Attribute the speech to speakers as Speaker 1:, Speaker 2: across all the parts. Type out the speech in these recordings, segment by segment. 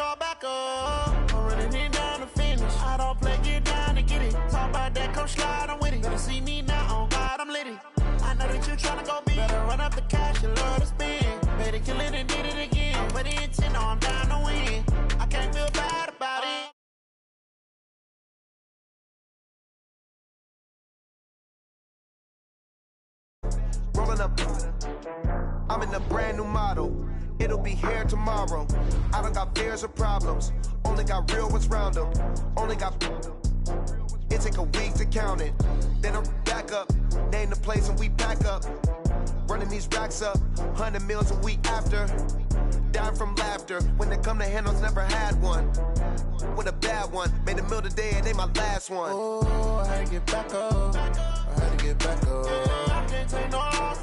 Speaker 1: call back up. I'm running it down to finish. I don't play, get down to get it. Talk about that, come slide, I'm with it. Better see me now, on God, I'm litty. I know that you tryna go big. Better run up the cash, you love to spend. Better kill it and did it again. But the intent, no, I'm down to win. I can't feel bad about it.
Speaker 2: Rolling up, I'm in a brand new model. It'll be here tomorrow. I don't got fears or problems. Only got real ones round them. Only got. It take a week to count it. Then I'm back up. Name the place and we pack up. Running these racks up. 100 meals a week after. Dying from laughter. When they come to handles, never had one. With a bad one. Made a meal today and they my last one.
Speaker 1: Oh, I had to get back up. I had to get back up. I can't take no loss.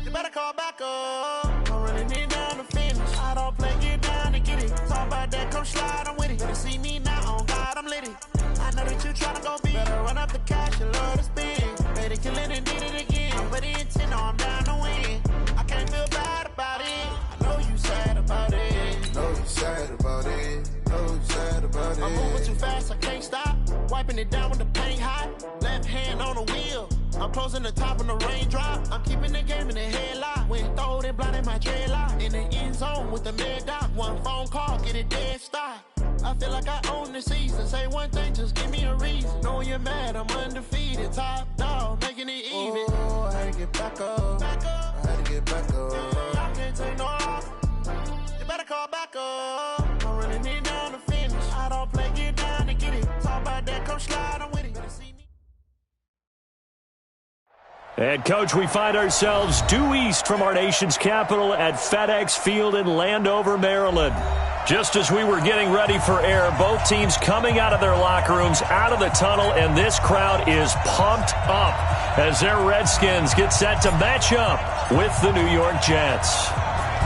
Speaker 1: You better call back up. I'm running it down to finish. I don't play, get down to get it. Talk about that, come slide, I'm with it. Better see me now, on God, I'm litty. I know that you tryna go big. Better run up the cash, you love to spend. Better kill it and did it again. But the intent, no, I'm down to win. I can't feel bad about it. I know you sad about it.
Speaker 3: Know you sad about it. Know you sad about it.
Speaker 1: I'm moving too fast, I can't stop. Wiping it down with the paint hot. Left hand on the wheel. I'm closing the top of the raindrop. I'm keeping the game in the headlock. When throwed and blinded my dreadlock. In the end zone with the mid dot. One phone call, get it dead stop. I feel like I own the season. Say one thing, just give me a reason. Knowing you're mad, I'm undefeated. Top dog, making it even.
Speaker 3: Oh, I had to get back up. I had to get back up.
Speaker 1: I can't take no loss. You better call back up. I'm running it down to finish. I don't play, get down to get it. Talk about that, come slide, I'm with it. Better see me.
Speaker 4: And, Coach, we find ourselves due east from our nation's capital at FedEx Field in Landover, Maryland. Just as we were getting ready for air, both teams coming out of their locker rooms, out of the tunnel, and this crowd is pumped up as their Redskins get set to match up with the New York Jets.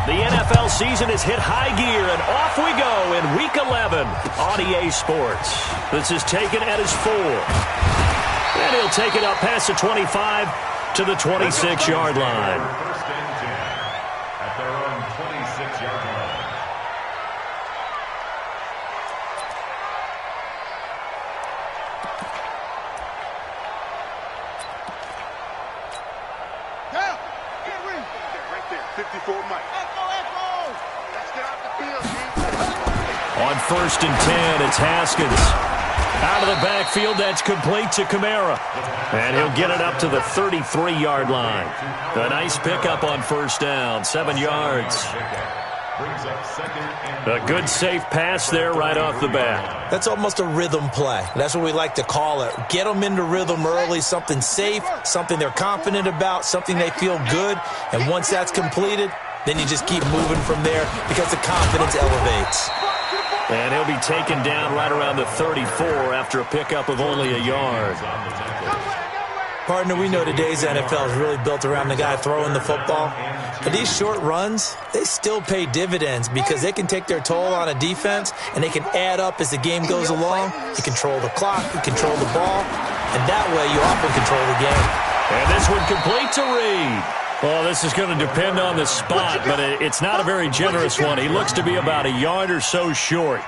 Speaker 4: The NFL season has hit high gear, and off we go in Week 11 on EA Sports. This is taken at his 4. And he'll take it up past the 25 to the 26-yard line.
Speaker 5: First and 10 at their own 26-yard line.
Speaker 6: Right there, 54 Mike. Let's get out the field,
Speaker 4: On first and 10, it's Haskins. Out of the backfield, that's complete to Kamara. And he'll get it up to the 33-yard line. A nice pickup on first down, 7 yards. A good safe pass there right off the bat.
Speaker 7: That's almost a rhythm play. That's what we like to call it. Get them into rhythm early, something safe, something they're confident about, something they feel good. And once that's completed, then you just keep moving from there because the confidence elevates.
Speaker 4: And he'll be taken down right around the 34 after a pickup of only a yard.
Speaker 7: Partner, we know today's NFL is really built around the guy throwing the football. But these short runs, they still pay dividends because they can take their toll on a defense and they can add up as the game goes along. You control the clock, you control the ball, and that way you often control the game.
Speaker 4: And this one complete to Reed. Well, this is going to depend on the spot, but it's not a very generous one. He looks to be about a yard or so short.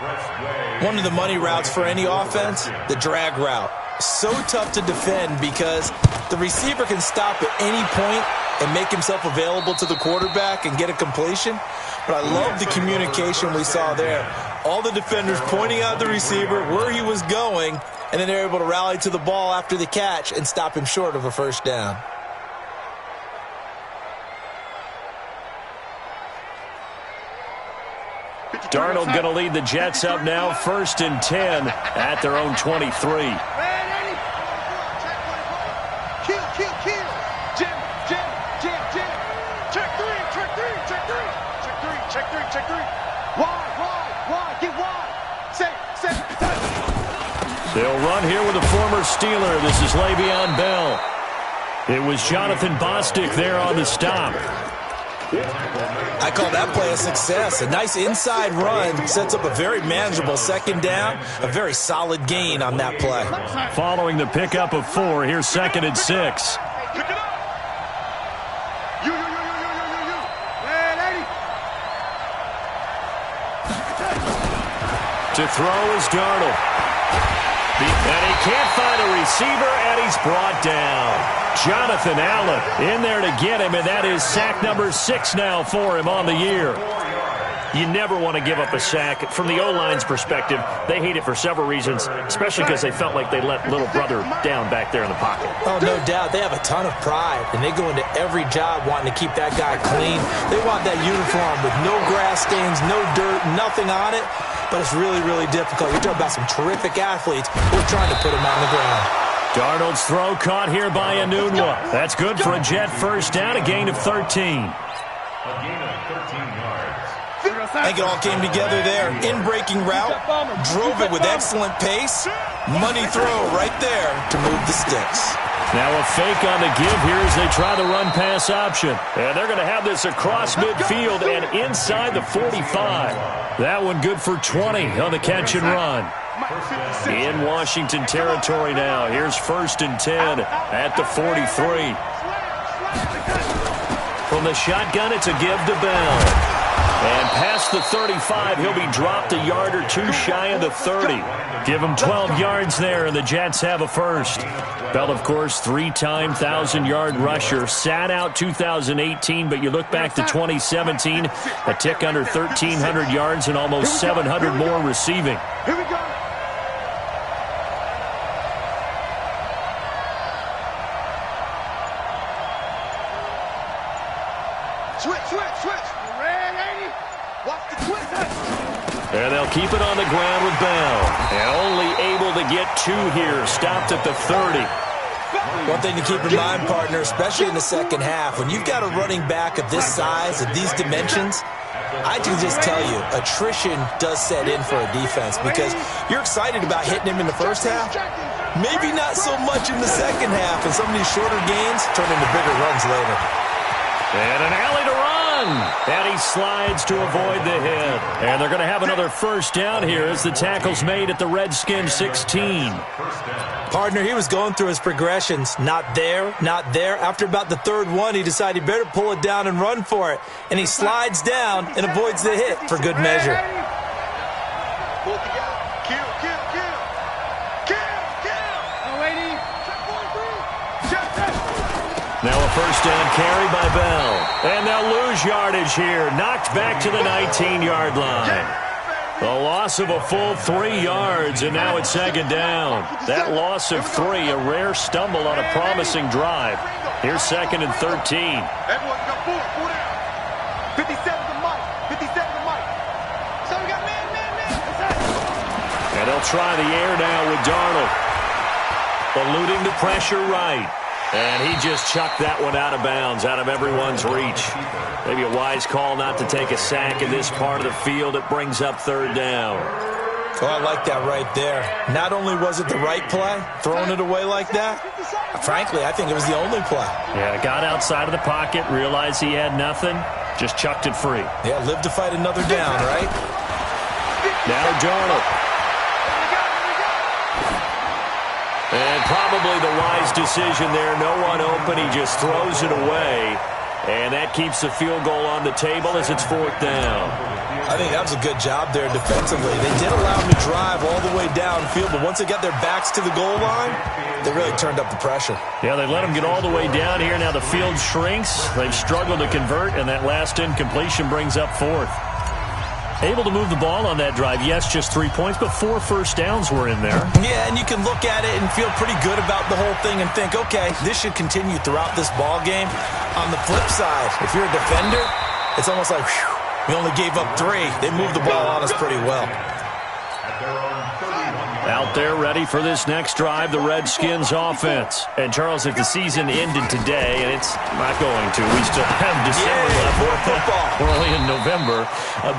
Speaker 7: One of the money routes for any offense, the drag route. So tough to defend because the receiver can stop at any point and make himself available to the quarterback and get a completion. But I love the communication we saw there. All the defenders pointing out the receiver, where he was going, and then they're able to rally to the ball after the catch and stop him short of a first down.
Speaker 4: Darnold going to lead the Jets up now, first and 10 at their own 23.
Speaker 6: Kill. Jim. Check three. Wide. Get wide. Set.
Speaker 4: They'll run here with a former Steeler. This is Le'Veon Bell. It was Jonathan Bostic there on the stop.
Speaker 7: I call that play a success. A nice inside run sets up a very manageable second down, a very solid gain on that play.
Speaker 4: Following the pickup of 4, here's second and 6.
Speaker 6: Pick it up. You. Hey, lady.
Speaker 4: To throw is Darnold. And he can't find a receiver, and he's brought down. Jonathan Allen in there to get him, and that is sack number 6 now for him on the year. You never want to give up a sack. From the O-line's perspective, they hate it for several reasons, especially because they felt like they let little brother down back there in the pocket.
Speaker 7: Oh, no doubt. They have a ton of pride, and they go into every job wanting to keep that guy clean. They want that uniform with no grass stains, no dirt, nothing on it. But it's really, really difficult. You're talking about some terrific athletes who are trying to put him on the ground.
Speaker 4: Darnold's throw caught here by Enunwa. That's good for a Jet first down, a gain of 13.
Speaker 5: A gain of 13 yards.
Speaker 7: I think it all came together there. In-breaking route, drove it with excellent pace. Money throw right there to move the sticks.
Speaker 4: Now a fake on the give here as they try the run-pass option. And they're going to have this across midfield and inside the 45. That one good for 20 on the catch and run. In Washington territory now. Here's 1st and 10 at the 43. From the shotgun, it's a give to Bell. And past the 35, he'll be dropped a yard or two shy of the 30. Give him 12 yards there, and the Jets have a first. Bell, of course, 3-time 1,000-yard rusher. Sat out 2018, but you look back to 2017, a tick under 1,300 yards and almost 700 more receiving.
Speaker 6: Here we go. Switch. Red 80. Watch the twist.
Speaker 4: And they'll keep it on the ground with Bell. And only able to get 2 here. Stopped at the 30.
Speaker 7: One thing to keep in mind, partner, especially in the second half, when you've got a running back of this size, of these dimensions, I can just tell you, attrition does set in for a defense because you're excited about hitting him in the first half. Maybe not so much in the second half, and some of these shorter gains turn into bigger runs later.
Speaker 4: And an alley to run. And he slides to avoid the hit. And they're going to have another first down here as the tackle's made at the Redskins 16.
Speaker 7: Partner, he was going through his progressions. Not there, not there. After about the 3rd one, he decided he better pull it down and run for it. And he slides down and avoids the hit for good measure.
Speaker 6: Pull it together. Kill.
Speaker 4: Now a first down carry by Bell. And they'll lose yardage here. Knocked back to the 19-yard line. A loss of a full 3 yards, and now it's 2nd down. That loss of 3, a rare stumble on a promising drive. Here's 2nd and 13.
Speaker 6: Everyone got 4 down. 57 to Mike. So we got man.
Speaker 4: And they'll try the air now with Darnold. Eluding the pressure right. And he just chucked that one out of bounds, out of everyone's reach. Maybe a wise call not to take a sack in this part of the field. It brings up 3rd down.
Speaker 7: Oh, I like that right there. Not only was it the right play, throwing it away like that, frankly, I think it was the only play.
Speaker 4: Yeah, got outside of the pocket, realized he had nothing, just chucked it free.
Speaker 7: Yeah, live to fight another down, right?
Speaker 4: Now Darnold. And probably the wise decision there. No one open. He just throws it away. And that keeps the field goal on the table as it's 4th down.
Speaker 7: I think that was a good job there defensively. They did allow him to drive all the way downfield, but once they got their backs to the goal line, they really turned up the pressure.
Speaker 4: Yeah, they let him get all the way down here. Now the field shrinks. They've struggled to convert, and that last incompletion brings up 4th. Able to move the ball on that drive. Yes, just 3 points, but 4 first downs were in there.
Speaker 7: Yeah, and you can look at it and feel pretty good about the whole thing and think, okay, this should continue throughout this ball game. On the flip side, if you're a defender, it's almost like, whew, we only gave up 3. They moved the ball on us pretty well.
Speaker 4: Out there ready for this next drive, the Redskins offense. And Charles, if the season ended today, and it's not going to, we still have December left.
Speaker 7: More football.
Speaker 4: We're only in November.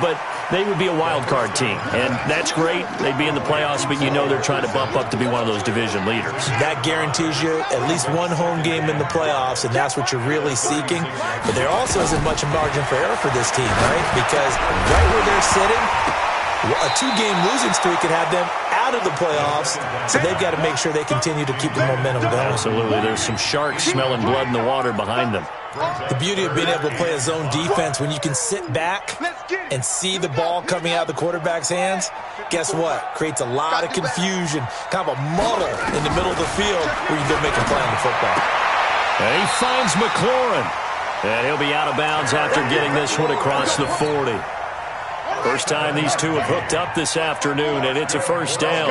Speaker 4: But they would be a wild card team. And that's great. They'd be in the playoffs, but you know they're trying to bump up to be one of those division leaders.
Speaker 7: That guarantees you at least one home game in the playoffs, and that's what you're really seeking. But there also isn't much margin for error for this team, right? Because right where they're sitting, a 2-game losing streak could have them out of the playoffs, so they've got to make sure they continue to keep the momentum going.
Speaker 4: Absolutely. There's some sharks smelling blood in the water behind them.
Speaker 7: The beauty of being able to play a zone defense when you can sit back and see the ball coming out of the quarterback's hands, guess what? Creates a lot of confusion, kind of a muddle in the middle of the field where you go make a play on the football.
Speaker 4: And he finds McLaurin. And he'll be out of bounds after getting this one across the 40. First time these two have hooked up this afternoon, and it's a first down.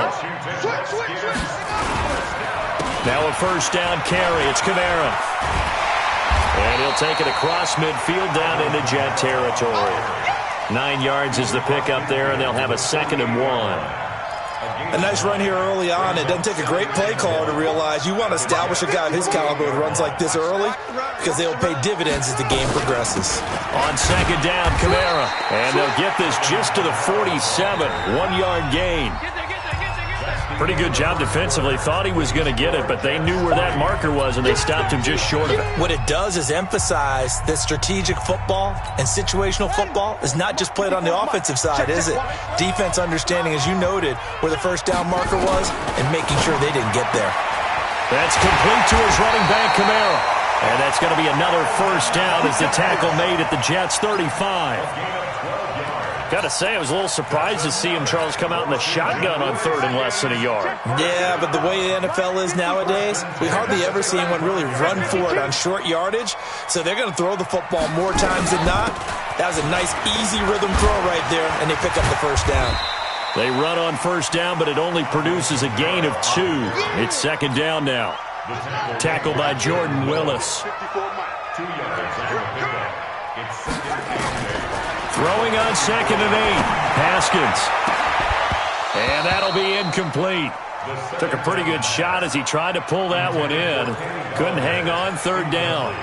Speaker 4: Now a first down carry. It's Kamara. And he'll take it across midfield down into Jet territory. 9 yards is the pickup there, and they'll have a 2nd and 1.
Speaker 7: A nice run here early on. It doesn't take a great play caller to realize you want to establish a guy of his caliber who runs like this early because they'll pay dividends as the game progresses.
Speaker 4: On 2nd down, Kamara. And they'll get this just to the 47. 1-yard gain. Pretty good job defensively. Thought he was going to get it, but they knew where that marker was, and they stopped him just short of it.
Speaker 7: What it does is emphasize that strategic football and situational football is not just played on the offensive side, is it? Defense understanding, as you noted, where the first down marker was and making sure they didn't get there.
Speaker 4: That's complete to his running back, Kamara. And that's going to be another first down as the tackle made at the Jets' 35. Got to say, I was a little surprised to see him, Charles, come out in the shotgun on 3rd and less than a yard.
Speaker 7: Yeah, but the way the NFL is nowadays, we hardly ever see anyone really run for it on short yardage. So they're going to throw the football more times than not. That was a nice, easy rhythm throw right there, and they pick up the first down.
Speaker 4: They run on first down, but it only produces a gain of 2. It's 2nd down now. Tackled by Jordan Willis.
Speaker 5: 2 yards on the pickup. It's 2nd and 8.
Speaker 4: Throwing on 2nd and 8. Haskins. And that'll be incomplete. Took a pretty good shot as he tried to pull that one in. Couldn't hang on 3rd down.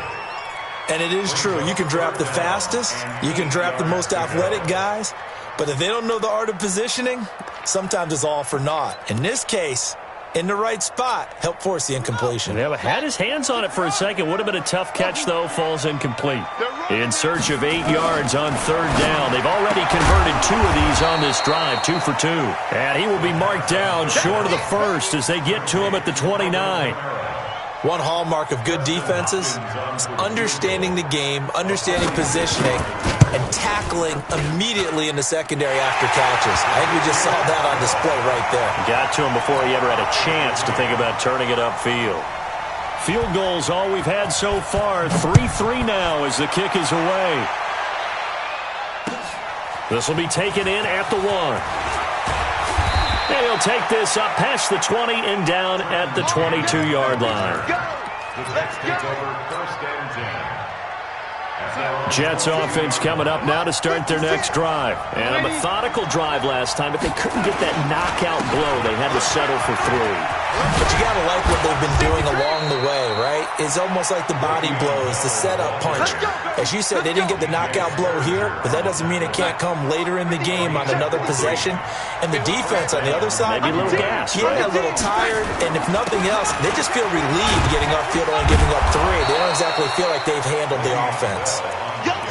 Speaker 7: And it is true. You can draft the fastest. You can draft the most athletic guys. But if they don't know the art of positioning, sometimes it's all for naught. In this case, in the right spot, help force the incompletion.
Speaker 4: Yeah, but had his hands on it for a second. Would have been a tough catch, though. Falls incomplete. In search of 8 yards on 3rd down. They've already converted 2 of these on this drive, 2 for 2. And he will be marked down short of the first as they get to him at the 29.
Speaker 7: One hallmark of good defenses is understanding the game, understanding positioning, and tackling immediately in the secondary after catches. I think we just saw that on display right there.
Speaker 4: Got to him before he ever had a chance to think about turning it upfield. Field goals all we've had so far. 3-3 now as the kick is away. This will be taken in at the 1. And he'll take this up past the 20 and down at the 22-yard line.
Speaker 5: The Jets take over 1st and 10.
Speaker 4: Jets offense coming up now to start their next drive. And a methodical drive last time, but they couldn't get that knockout blow. They had to settle for 3.
Speaker 7: But you got to like what they've been doing along the way, right? It's almost like the body blows, the setup punch. As you said, they didn't get the knockout blow here, but that doesn't mean it can't come later in the game on another possession. And the defense on the other side,
Speaker 4: maybe a little gas,
Speaker 7: yeah, a little tired. And if nothing else, they just feel relieved getting upfield and giving up 3. They don't exactly feel like they've handled the offense.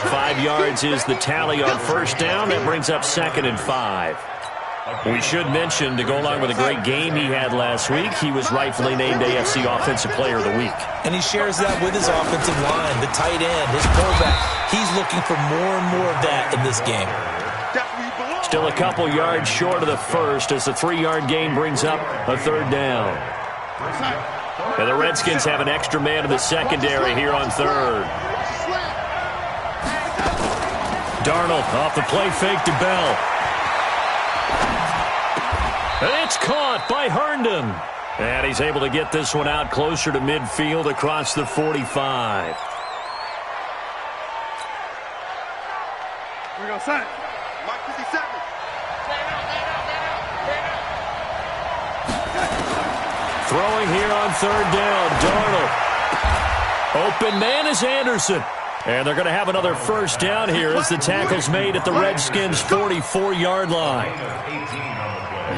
Speaker 4: 5 yards is the tally on first down. That brings up 2nd and 5. We should mention, to go along with a great game he had last week, he was rightfully named AFC Offensive Player of the Week.
Speaker 7: And he shares that with his offensive line, the tight end, his fullback. He's looking for more and more of that in this game.
Speaker 4: Still a couple yards short of the first as the 3-yard gain brings up a 3rd down. And the Redskins have an extra man in the secondary here on 3rd. Darnold off the play fake to Bell. And it's caught by Herndon. And he's able to get this one out closer to midfield across the 45.
Speaker 6: We're going to sign. Mark 57.
Speaker 4: Throwing here on 3rd down, Darnold. Open man is Anderson. And they're going to have another first down here as the tackle's made at the Redskins' 44-yard line.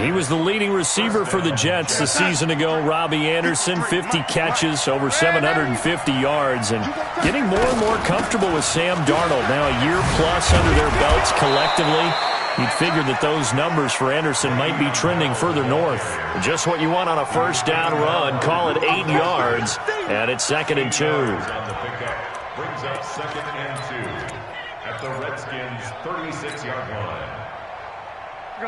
Speaker 4: He was the leading receiver for the Jets a season ago. Robbie Anderson, 50 catches, over 750 yards, and getting more and more comfortable with Sam Darnold. Now a year plus under their belts collectively. You'd figure that those numbers for Anderson might be trending further north. Just what you want on a first down run. Call it 8 yards, and it's 2nd and 2.
Speaker 5: brings up 2nd and 2 at the Redskins' 36-yard line.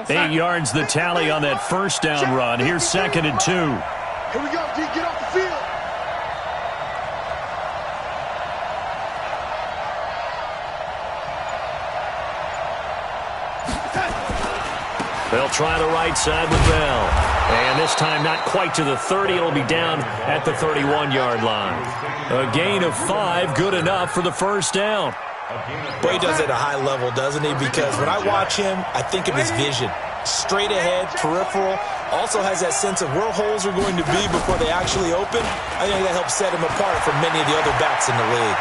Speaker 4: 8 yards the tally on that first down run. Here's 2nd and 2.
Speaker 6: Here we go, D. Get off the field.
Speaker 4: They'll try the right side with Bell. And this time not quite to the 30. It'll be down at the 31-yard line. A gain of 5, good enough for the first down.
Speaker 7: Boy, he does it at a high level, doesn't he? Because when I watch him, I think of his vision. Straight ahead, peripheral. Also has that sense of where holes are going to be before they actually open. I think that helps set him apart from many of the other backs in the league.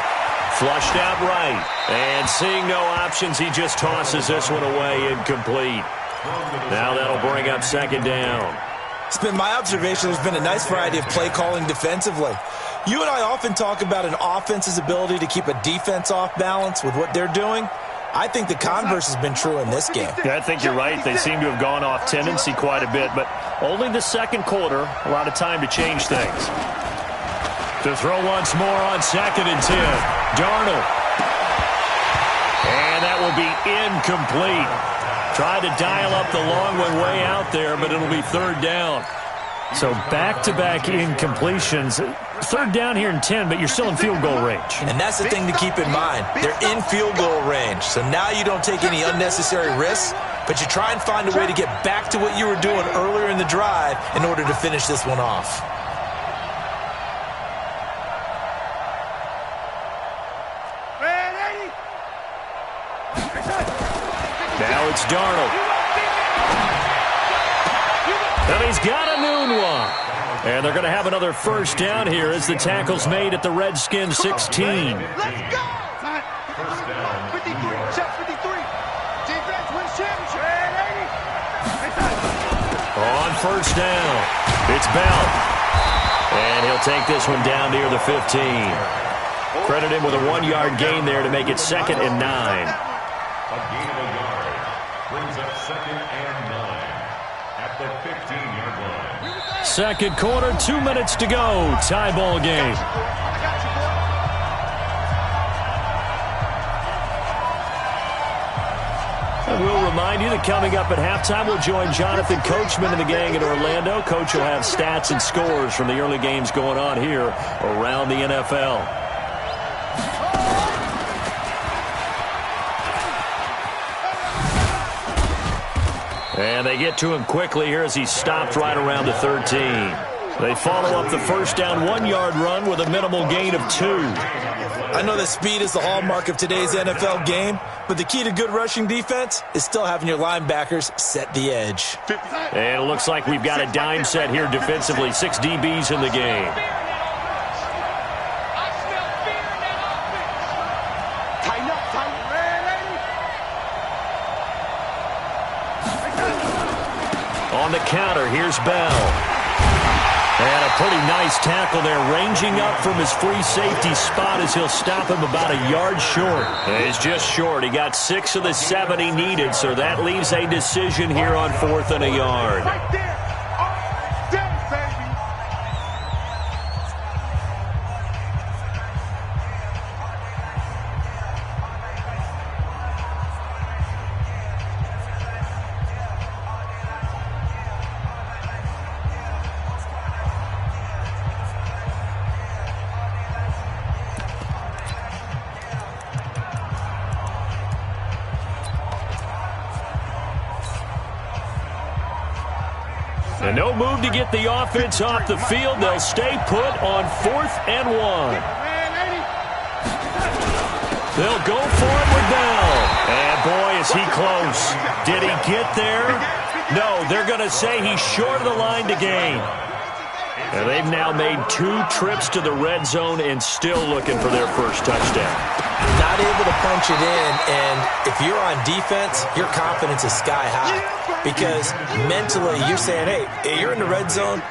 Speaker 4: Flushed out right. And seeing no options, he just tosses this one away incomplete. Now that'll bring up 2nd down.
Speaker 7: It's been my observation there's been a nice variety of play calling defensively. You and I often talk about an offense's ability to keep a defense off balance with what they're doing. I think the converse has been true in this game.
Speaker 4: Yeah, I think you're right. They seem to have gone off tendency quite a bit, but only the second quarter, a lot of time to change things. To throw once more on 2nd and 10. Darnold. And that will be incomplete. Tried to dial up the long one way out there, but it'll be 3rd down. So back-to-back incompletions. 3rd down here in 10, but you're still in field goal range.
Speaker 7: And that's the thing to keep in mind. They're in field goal range. So now you don't take any unnecessary risks, but you try and find a way to get back to what you were doing earlier in the drive in order to finish this one off.
Speaker 4: Now it's Darnold. And he's got a noon one. And they're going to have another first down here as the tackle's made at the Redskins 16.
Speaker 6: Let's go!
Speaker 5: First down.
Speaker 6: 53, check 53. Defense wins championship.
Speaker 4: On first down, it's Bell. And he'll take this one down near the 15. Credit him with a 1-yard gain there to make it 2nd and 9.
Speaker 5: A gain of a yard brings up 2nd and 9 at the 15-yard line.
Speaker 4: Second quarter, 2 minutes to go. Tie ball game. And we'll remind you that coming up at halftime, we'll join Jonathan Coachman and the gang in Orlando. Coach will have stats and scores from the early games going on here around the NFL. And they get to him quickly here as he stopped right around the 13. They follow up the first down 1-yard run with a minimal gain of 2.
Speaker 7: I know that speed is the hallmark of today's NFL game, but the key to good rushing defense is still having your linebackers set the edge.
Speaker 4: And it looks like we've got a dime set here defensively. 6 DBs in the game. On the counter, here's Bell. And a pretty nice tackle there, ranging up from his free safety spot as he'll stop him about a yard short. And he's just short. He got 6 of the 7 he needed, so that leaves a decision here on 4th and a yard.
Speaker 6: Right there. Baby.
Speaker 4: And no move to get the offense off the field. They'll stay put on 4th and 1. They'll go for it with Bell. And boy, is he close. Did he get there? No, they're going to say he's short of the line to gain. And they've now made 2 trips to the red zone and still looking for their first touchdown.
Speaker 7: Not able to punch it in, and if you're on defense, your confidence is sky high. Because mentally, you're saying, hey, you're in the red zone.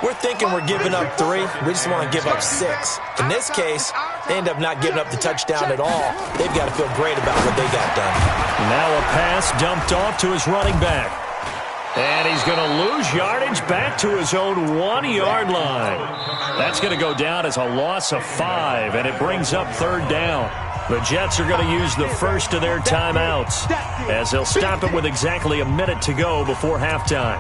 Speaker 7: We're thinking we're giving up 3. We just want to give up 6. In this case, they end up not giving up the touchdown at all. They've got to feel great about what they got done.
Speaker 4: Now a pass dumped off to his running back. And he's going to lose yardage back to his own 1-yard line. That's going to go down as a loss of 5, and it brings up third down. The Jets are going to use the first of their timeouts as they'll stop it with exactly a minute to go before halftime.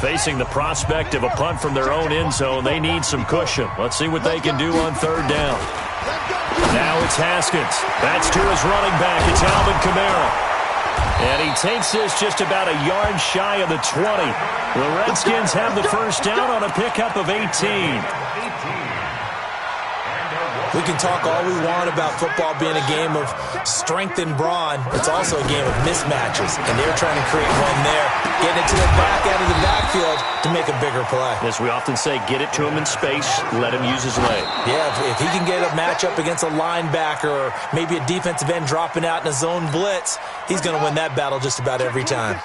Speaker 4: Facing the prospect of a punt from their own end zone, they need some cushion. Let's see what they can do on third down. Now it's Haskins. That's to his running back. It's Alvin Kamara. And he takes this just about a yard shy of the 20. The Redskins have the first down on a pickup of 18.
Speaker 7: We can talk all we want about football being a game of strength and brawn. It's also a game of mismatches, and they're trying to create one there, getting it to the back end of the backfield to make a bigger play.
Speaker 4: As we often say, get it to him in space, let him use his leg.
Speaker 7: Yeah, if he can get a matchup against a linebacker or maybe a defensive end dropping out in a zone blitz, he's going to win that battle just about every time.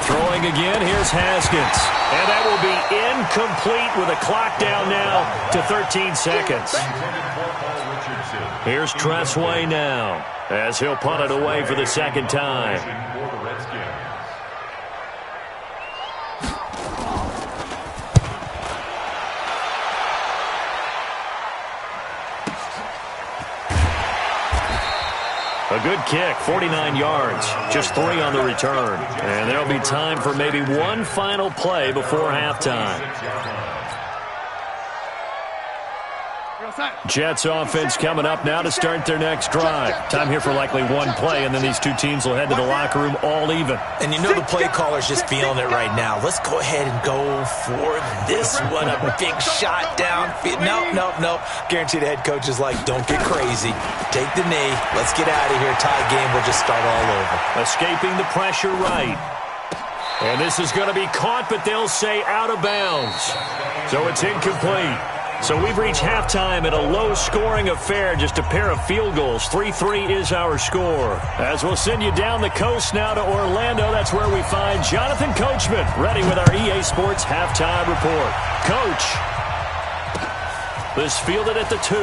Speaker 4: Throwing again, here's Haskins. And that will be incomplete with a clock down now to 13 seconds. Here's Tressway now as he'll punt it away for the second time. A good kick, 49 yards, just 3 on the return. And there'll be time for maybe one final play before halftime. Jets offense coming up now to start their next drive. Time here for likely one play, and then these two teams will head to the locker room all even.
Speaker 7: And you know the play caller's just feeling it right now. Let's go ahead and go for this one. A big shot downfield. No. Guarantee the head coach is like, don't get crazy. Take the knee. Let's get out of here. Tie game. We'll just start all over.
Speaker 4: Escaping the pressure right. And this is going to be caught, but they'll say out of bounds. So it's incomplete. So we've reached halftime in a low-scoring affair, just a pair of field goals. 3-3 is our score. As we'll send you down the coast now to Orlando, that's where we find Jonathan Coachman, ready with our EA Sports Halftime Report. Coach, this fielded at the 2.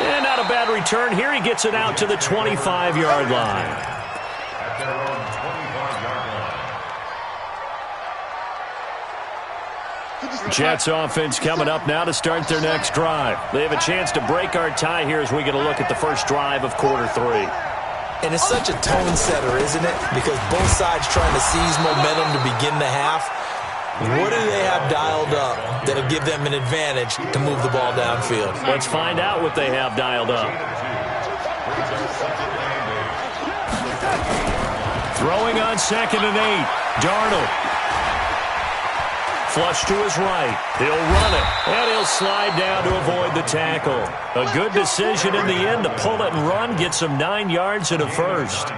Speaker 4: And not a bad return here. He gets it out to the 25-yard line. Jets offense coming up now to start their next drive. They have a chance to break our tie here as we get a look at the first drive of quarter 3.
Speaker 7: And it's such a tone setter, isn't it? Because both sides trying to seize momentum to begin the half. What do they have dialed up that'll give them an advantage to move the ball downfield?
Speaker 4: Let's find out what they have dialed up. Throwing on 2nd and 8. Darnold. Flush to his right. He'll run it, and he'll slide down to avoid the tackle. A good decision in the end to pull it and run, get some 9 yards and a first.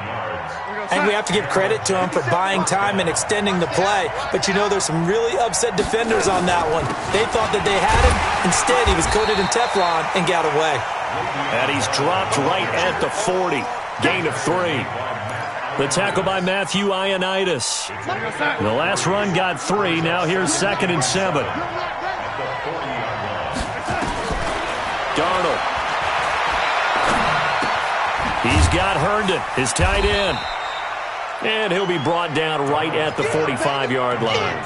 Speaker 7: And we have to give credit to him for buying time and extending the play. But, you know, there's some really upset defenders on that one. They thought that they had him. Instead, he was coated in Teflon and got away.
Speaker 4: And he's dropped right at the 40. Gain of 3. The tackle by Matthew Ioannidis. The last run got 3. Now here's 2nd and 7. Darnold. He's got Herndon, his tight end. And he'll be brought down right at the 45-yard line.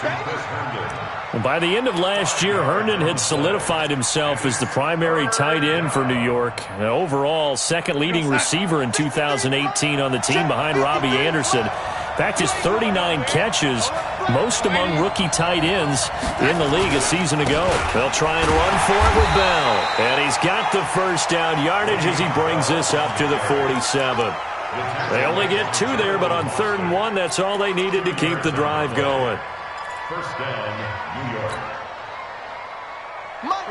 Speaker 4: By the end of last year, Herndon had solidified himself as the primary tight end for New York. An overall second leading receiver in 2018 on the team behind Robbie Anderson. In fact, his 39 catches, most among rookie tight ends in the league a season ago. They'll try and run for it with Bell. And he's got the first down yardage as he brings this up to the 47. They only get 2 there, but on 3rd and 1, that's all they needed to keep the drive going.
Speaker 5: First down, New York.
Speaker 6: Mott's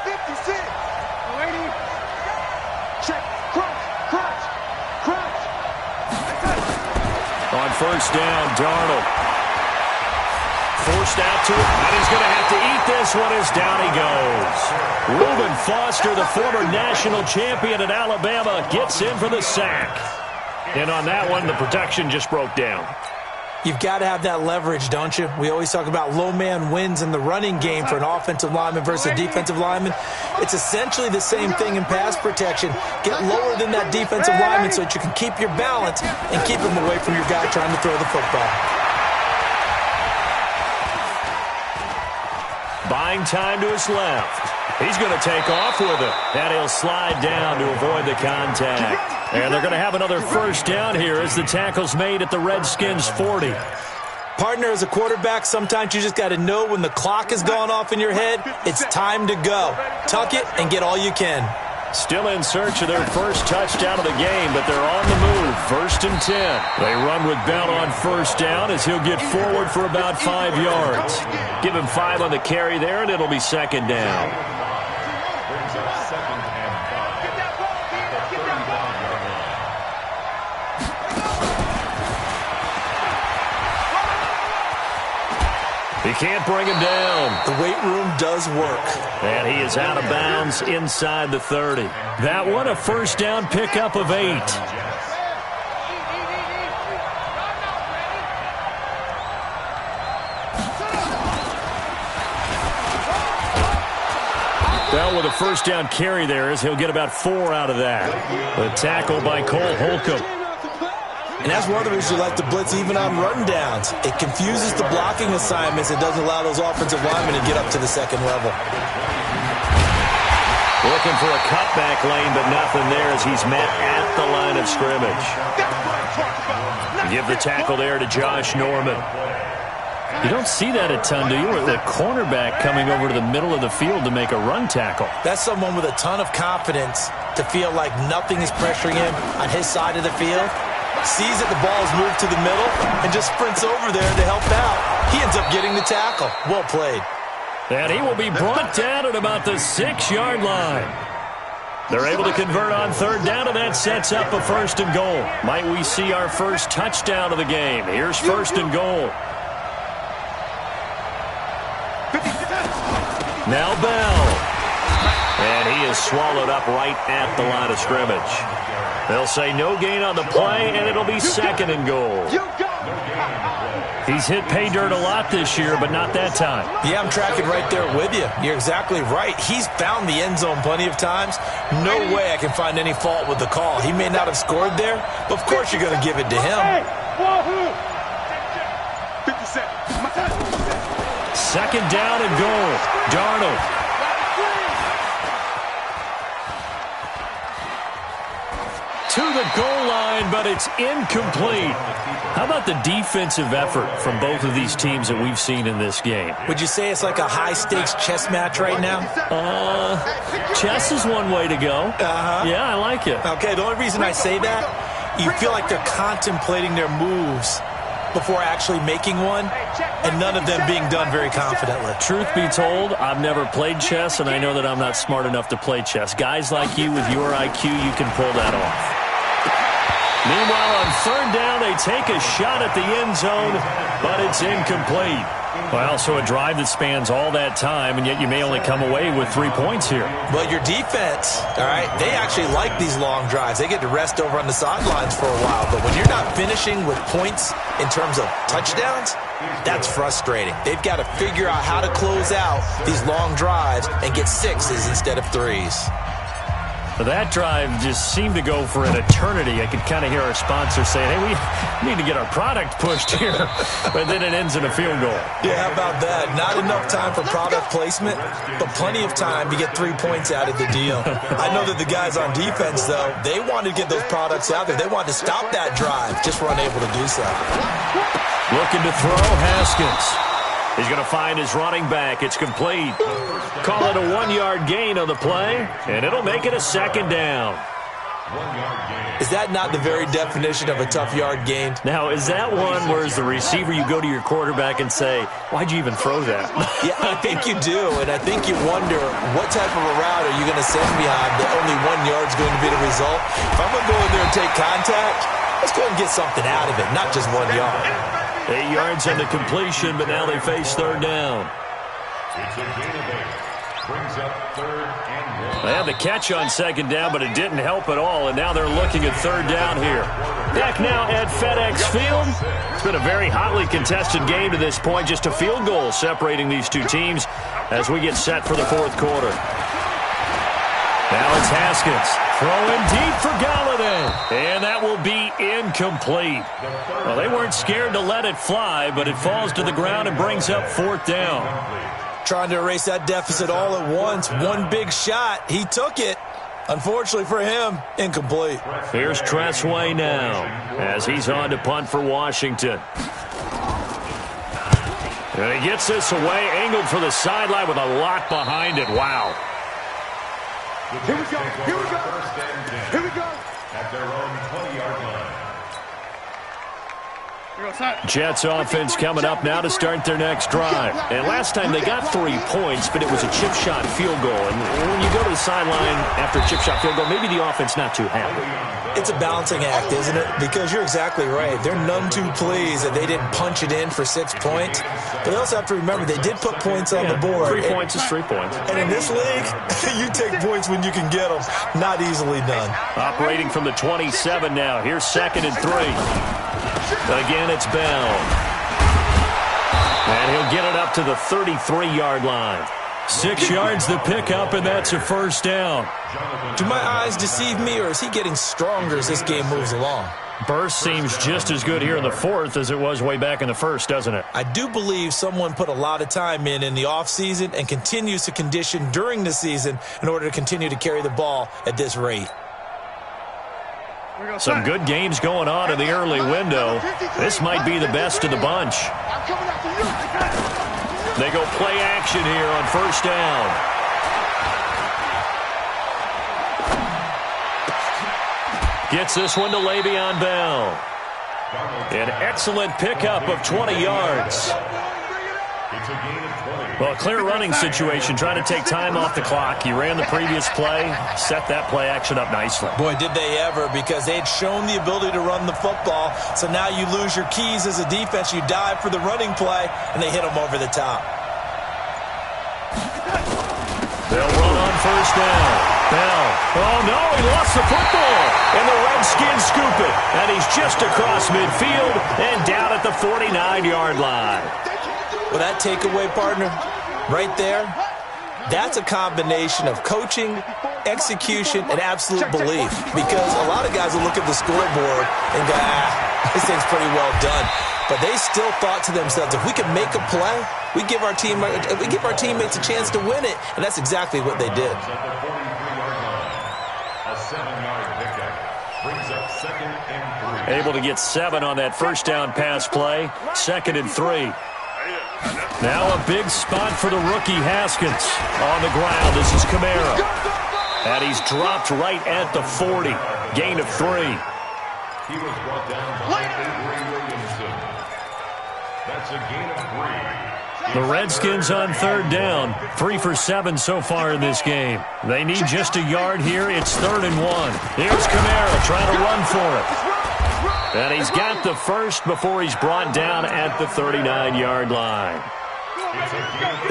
Speaker 6: 56. Check. Crunch.
Speaker 4: On first down, Darnold. Forced out to it, and he's going to have to eat this one as down he goes. Reuben Foster, the former national champion at Alabama, gets in for the sack. And on that one, the protection just broke down.
Speaker 7: You've got to have that leverage, don't you? We always talk about low man wins in the running game for an offensive lineman versus a defensive lineman. It's essentially the same thing in pass protection. Get lower than that defensive lineman so that you can keep your balance and keep him away from your guy trying to throw the football.
Speaker 4: Buying time to his left. He's going to take off with it. And he'll slide down to avoid the contact. And they're going to have another first down here as the tackle's made at the Redskins' 40.
Speaker 7: Partner, as a quarterback, sometimes you just got to know when the clock has gone off in your head, it's time to go. Tuck it and get all you can.
Speaker 4: Still in search of their first touchdown of the game, but they're on the move. 1st and 10. They run with Bell on first down as he'll get forward for about 5 yards. Give him 5 on the carry there, and it'll be 2nd down.
Speaker 5: Brings up 2nd and 5. At the 35-yard line.
Speaker 4: He can't bring him down.
Speaker 7: The weight room does work.
Speaker 4: And he is out of bounds inside the 30. That one, a first down pickup of 8. Bell with a first down carry there as he'll get about 4 out of that. The tackle by Cole Holcomb.
Speaker 7: And that's one of the reasons you like to blitz even on rundowns. It confuses the blocking assignments. It doesn't allow those offensive linemen to get up to the second level.
Speaker 4: Looking for a cutback lane, but nothing there as he's met at the line of scrimmage. Give the tackle there to Josh Norman. You don't see that a ton, do you? With the cornerback coming over to the middle of the field to make a run tackle.
Speaker 7: That's someone with a ton of confidence to feel like nothing is pressuring him on his side of the field. Sees that the ball is moved to the middle and just sprints over there to help out. He ends up getting the tackle. Well played.
Speaker 4: And he will be brought down at about the 6-yard line. They're able to convert on 3rd down, and that sets up a 1st and goal. Might we see our first touchdown of the game? Here's 1st and goal. Now Bell. And he is swallowed up right at the line of scrimmage. They'll say no gain on the play, and it'll be 2nd and goal. He's hit pay dirt a lot this year, but not that time.
Speaker 7: Yeah, I'm tracking right there with you. You're exactly right. He's found the end zone plenty of times. No way I can find any fault with the call. He may not have scored there, but of course you're going to give it to him.
Speaker 4: 2nd down and goal. Darnold. To the goal line, but it's incomplete. How about the defensive effort from both of these teams that we've seen in this game?
Speaker 7: Would you say it's like a high-stakes chess match right now?
Speaker 4: Chess is one way to go. Yeah, I like it.
Speaker 7: Okay, the only reason I say that, you feel like they're contemplating their moves before actually making one, and none of them being done very confidently.
Speaker 4: Truth be told, I've never played chess, and I know that I'm not smart enough to play chess. Guys like you with your IQ, you can pull that off. Meanwhile, on 3rd down, they take a shot at the end zone, but it's incomplete. Well, so a drive that spans all that time, and yet you may only come away with 3 points here.
Speaker 7: Well, your defense, all right, they actually like these long drives. They get to rest over on the sidelines for a while, but when you're not finishing with points in terms of touchdowns, that's frustrating. They've got to figure out how to close out these long drives and get 6s instead of 3s.
Speaker 4: That drive just seemed to go for an eternity. I could kind of hear our sponsor saying, hey, we need to get our product pushed here. But then it ends in a field goal.
Speaker 7: Yeah, how about that? Not enough time for product placement, but plenty of time to get 3 points out of the deal. I know that the guys on defense, though, they wanted to get those products out there. They wanted to stop that drive, just were unable to do so.
Speaker 4: Looking to throw, Haskins. He's going to find his running back. It's complete. Call it a 1-yard gain on the play, and it'll make it a 2nd down.
Speaker 7: Is that not the very definition of a tough yard gain?
Speaker 4: Now, is that one where as the receiver you go to your quarterback and say, why'd you even throw that?
Speaker 7: Yeah, I think you do, and I think you wonder what type of a route are you going to send behind that only 1 yard's going to be the result? If I'm going to go in there and take contact, let's go and get something out of it, not just 1 yard.
Speaker 4: 8 yards on the completion, but now they face 3rd down.
Speaker 5: It's a gain of 8. Brings up 3rd and 1.
Speaker 4: They had the catch on 2nd down, but it didn't help at all, and now they're looking at 3rd down here. Back now at FedEx Field. It's been a very hotly contested game to this point. Just a field goal separating these two teams as we get set for the 4th quarter. Now it's Haskins throwing deep for Galladay, and that will be incomplete. Well, they weren't scared to let it fly, but it falls to the ground and brings up 4th down.
Speaker 7: Trying to erase that deficit all at once. One big shot. He took it. Unfortunately for him, incomplete.
Speaker 4: Here's Tressway now as he's on to punt for Washington. And he gets this away, angled for the sideline with a lot behind it. Wow.
Speaker 6: Here we go. Here we go. Here we go.
Speaker 5: At their own 20-yard line.
Speaker 4: Jets offense coming up now to start their next drive. And last time they got 3 points, but it was a chip shot field goal. And when you go to the sideline after a chip shot field goal, maybe the offense not too happy.
Speaker 7: It's a balancing act, isn't it? Because you're exactly right. They're none too pleased that they didn't punch it in for 6 points. But they also have to remember they did put points on the board.
Speaker 4: 3 points is 3 points.
Speaker 7: And in this league, you take points when you can get them. Not easily done.
Speaker 4: Operating from the 27 now. Here's 2nd and 3. Again, it's Bell. And he'll get it up to the 33-yard line. 6 yards the pickup, and that's a 1st down.
Speaker 7: Do my eyes deceive me, or is he getting stronger as this game moves along?
Speaker 4: Burst seems just as good here in the 4th as it was way back in the 1st, doesn't it?
Speaker 7: I do believe someone put a lot of time in the offseason and continues to condition during the season in order to continue to carry the ball at this rate.
Speaker 4: Some good games going on in the early window. This might be the best of the bunch. They go play action here on 1st down. Gets this one to Le'Veon Bell. An excellent pickup of 20 yards.
Speaker 5: It's a gain of 20.
Speaker 4: Well, clear running situation, trying to take time off the clock. He ran the previous play, set that play action up nicely.
Speaker 7: Boy, did they ever, because they had shown the ability to run the football. So now you lose your keys as a defense. You dive for the running play, and they hit them over the top.
Speaker 4: They'll run on 1st down. Bell. Oh, no, he lost the football. And the Redskins scoop it. And he's just across midfield and down at the 49-yard line.
Speaker 7: Well, that takeaway, partner, right there, that's a combination of coaching, execution, and absolute belief. Because a lot of guys will look at the scoreboard and go, this thing's pretty well done. But they still thought to themselves, if we can make a play, we give our teammates a chance to win it. And that's exactly what they did.
Speaker 5: At the 43-yard line, a 7-yard pickup brings up 2nd and 3.
Speaker 4: Able to get 7 on that 1st down pass play. 2nd and 3. Now a big spot for the rookie Haskins. On the ground, this is Kamara. And he's dropped right at the 40. Gain of 3.
Speaker 5: He was brought down by Avery Williamson. That's a gain of 3.
Speaker 4: The Redskins on 3rd down. 3 for 7 so far in this game. They need just a yard here. It's 3rd and 1. Here's Kamara trying to run for it. And he's got the 1st before he's brought down at the 39-yard line.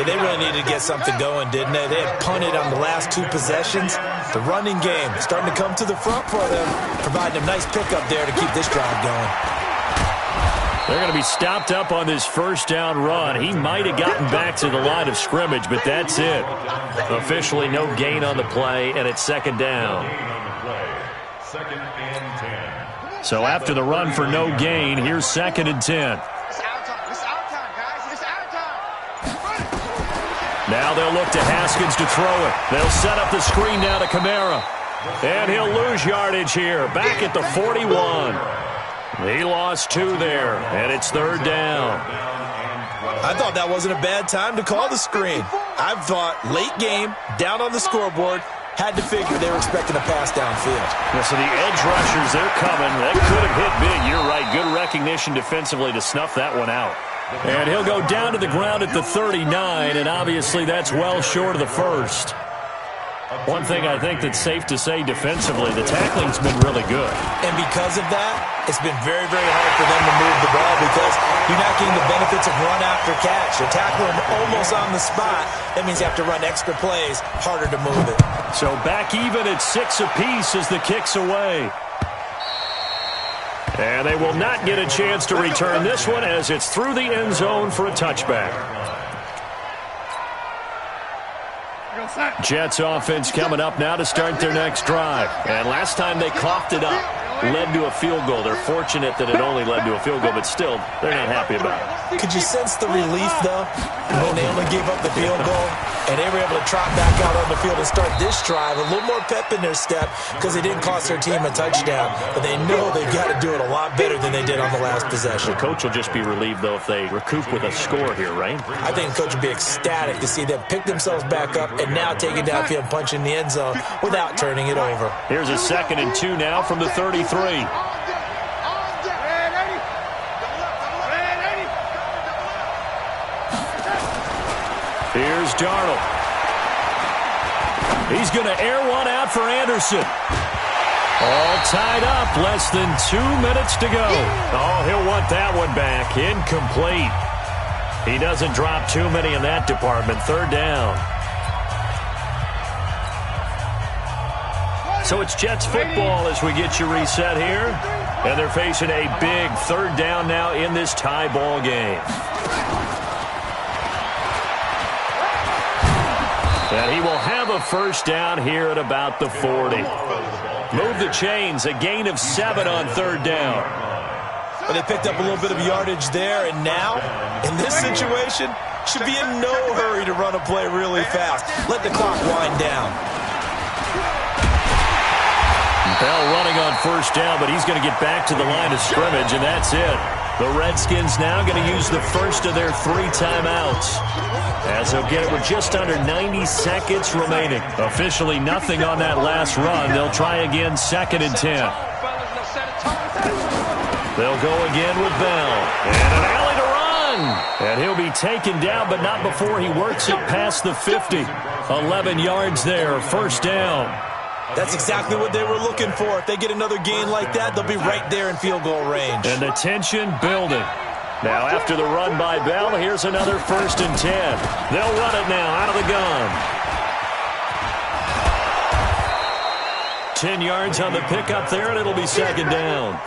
Speaker 7: They really needed to get something going, didn't they? They had punted on the last 2 possessions. The running game starting to come to the front for them, providing a nice pickup there to keep this drive going.
Speaker 4: They're going to be stopped up on this 1st down run. He might have gotten back to the line of scrimmage, but that's it. Officially no gain on the play, and it's 2nd down.
Speaker 5: 2nd and 10.
Speaker 4: So after the run for no gain, here's 2nd and 10. Now they'll look to Haskins to throw it. They'll set up the screen now to Kamara. And he'll lose yardage here. Back at the 41. He lost 2 there, and it's 3rd down.
Speaker 7: I thought that wasn't a bad time to call the screen. I thought late game, down on the scoreboard, had to figure they were expecting a pass downfield.
Speaker 4: Yeah, so the edge rushers, they're coming. That could have hit big. You're right. Good recognition defensively to snuff that one out. And he'll go down to the ground at the 39, and obviously that's well short of the 1st. One thing I think that's safe to say defensively, the tackling's been really good.
Speaker 7: And because of that, it's been very, very hard for them to move the ball because you're not getting the benefits of run after catch. You're tackling almost on the spot. That means you have to run extra plays, harder to move it.
Speaker 4: So back even at 6 apiece as the kick's away. And they will not get a chance to return this one as it's through the end zone for a touchback. Jets offense coming up now to start their next drive. And last time they coughed it up, led to a field goal. They're fortunate that it only led to a field goal, but still, they're not happy about it.
Speaker 7: Could you sense the relief, though, when they only gave up the field goal and they were able to trot back out on the field and start this drive? A little more pep in their step because they didn't cost their team a touchdown, but they know they've got to do it a lot better than they did on the last possession.
Speaker 4: The coach will just be relieved, though, if they recoup with a score here, right?
Speaker 7: I think the coach will be ecstatic to see them pick themselves back up and now take it downfield and punch in the end zone without turning it over.
Speaker 4: Here's a 2nd and 2 now from the 33. Here's Darnold. He's going to air one out for Anderson. All tied up, less than 2 minutes to go. Oh, he'll want that one back. Incomplete. He doesn't drop too many in that department. 3rd down. So it's Jets football as we get you reset here. And they're facing a big 3rd down now in this tie ball game. And he will have a 1st down here at about the 40. Move the chains, a gain of 7 on 3rd down.
Speaker 7: But they picked up a little bit of yardage there, and now, in this situation, should be in no hurry to run a play really fast. Let the clock wind down.
Speaker 4: Bell running on 1st down, but he's going to get back to the line of scrimmage, and that's it. The Redskins now going to use the first of their 3 timeouts, as they'll get it with just under 90 seconds remaining. Officially nothing on that last run. They'll try again, 2nd and 10. They'll go again with Bell. And an alley to run. And he'll be taken down, but not before he works it past the 50. 11 yards there, 1st down.
Speaker 7: That's exactly what they were looking for. If they get another gain like that, they'll be right there in field goal range.
Speaker 4: And the tension building. Now after the run by Bell, here's another 1st and 10. They'll run it now out of the gun. 10 yards on the pickup there, and it'll be 2nd down.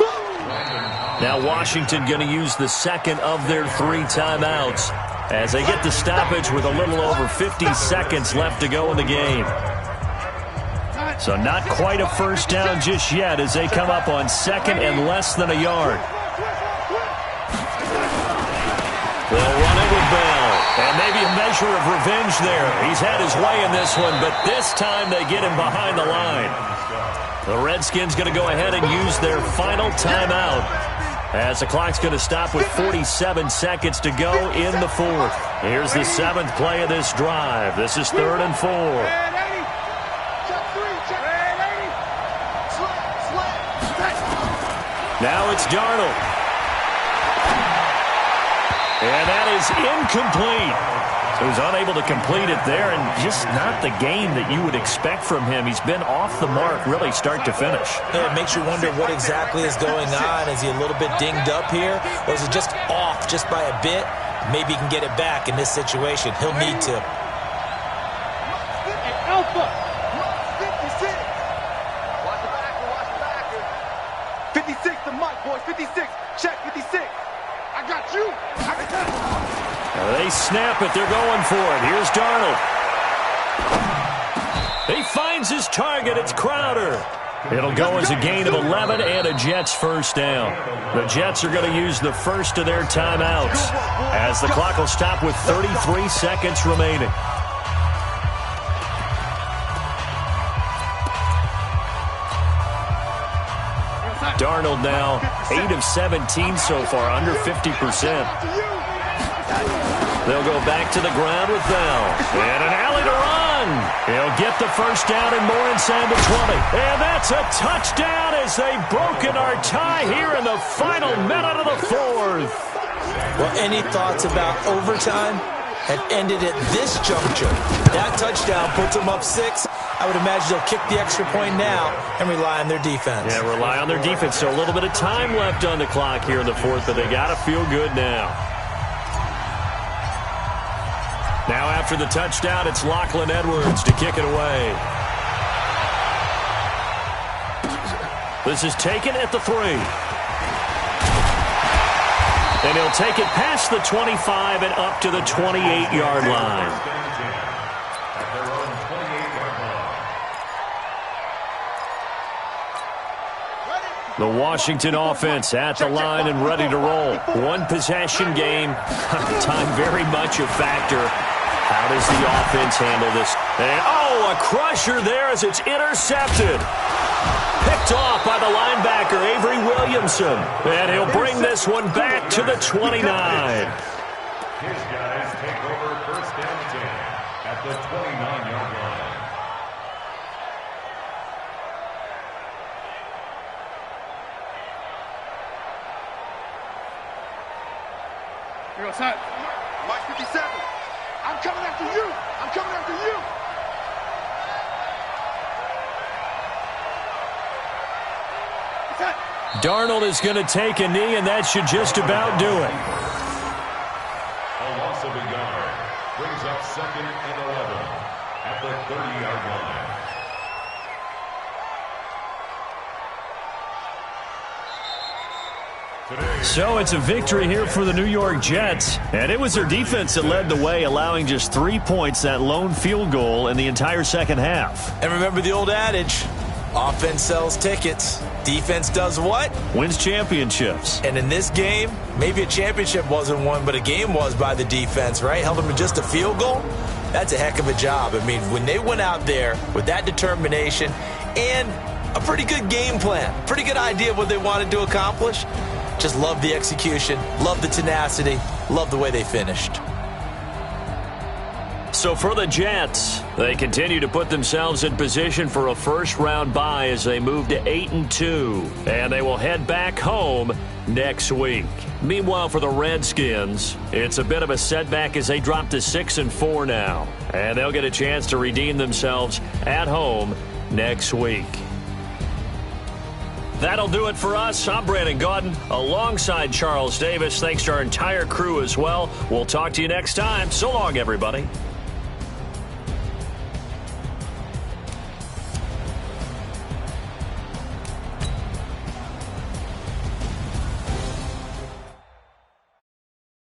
Speaker 4: Now Washington going to use the 2nd of their 3 timeouts as they get the stoppage with a little over 50 seconds left to go in the game. So not quite a 1st down just yet as they come up on 2nd and less than a yard. They'll run it with Bell. And maybe a measure of revenge there. He's had his way in this one, but this time they get him behind the line. The Redskins going to go ahead and use their final timeout as the clock's going to stop with 47 seconds to go in the 4th. Here's the 7th play of this drive. This is 3rd and 4. Now it's Darnold. And that is incomplete. He was unable to complete it there, and just not the game that you would expect from him. He's been off the mark really start to finish.
Speaker 7: Yeah, it makes you wonder what exactly is going on. Is he a little bit dinged up here, or is it just off just by a bit? Maybe he can get it back in this situation. He'll need to.
Speaker 6: Alpha. 56, the mic, boys. 56. Check 56. I got you.
Speaker 4: They snap it. They're going for it. Here's Darnold. He finds his target. It's Crowder. It'll go as a gain of 11 and a Jets 1st down. The Jets are going to use the first of their timeouts as the clock will stop with 33 seconds remaining. Darnold now 8 of 17 so far, under 50%. They'll go back to the ground with Bell. And an alley to run. He'll get the 1st down and more inside the 20. And that's a touchdown as they've broken our tie here in the final minute of the 4th.
Speaker 7: Well, any thoughts about overtime? have ended at this juncture. That touchdown puts them up 6. I would imagine they'll kick the extra point now and rely on their defense.
Speaker 4: Yeah, rely on their defense. So a little bit of time left on the clock here in the 4th, but they got to feel good now. Now after the touchdown, it's Lachlan Edwards to kick it away. This is taken at the 3. And he'll take it past the 25 and up to the 28-yard line. The Washington offense at the line and ready to roll. One possession game. Time very much a factor. How does the offense handle this? And, oh, a crusher there as it's intercepted. Picked off by the linebacker, Avery Williamson. And he'll bring this one back to the 29.
Speaker 5: His guys take over first down 10 at the 29-yard line.
Speaker 6: Here goes Hunt. Mark 57. I'm coming after you. I'm coming after you.
Speaker 4: Darnold is going to take a knee, and that should just about do it.
Speaker 5: A loss of a yard brings up 2nd and 11 at the 30-yard line.
Speaker 4: So it's a victory here for the New York Jets, and it was their defense that led the way, allowing just 3 points, that lone field goal in the entire second half.
Speaker 7: And remember the old adage, offense sells tickets, defense does what?
Speaker 4: Wins championships.
Speaker 7: And in this game, maybe a championship wasn't won, but a game was by the defense, right? Held them to just a field goal. That's a heck of a job. I mean, when they went out there with that determination and a pretty good game plan, pretty good idea of what they wanted to accomplish, just love the execution, love the tenacity, love the way they finished.
Speaker 4: So for the Jets, they continue to put themselves in position for a first-round bye as they move to 8-2, and they will head back home next week. Meanwhile, for the Redskins, it's a bit of a setback as they drop to 6-4 now, and they'll get a chance to redeem themselves at home next week. That'll do it for us. I'm Brandon Gaudin alongside Charles Davis. Thanks to our entire crew as well. We'll talk to you next time. So long, everybody.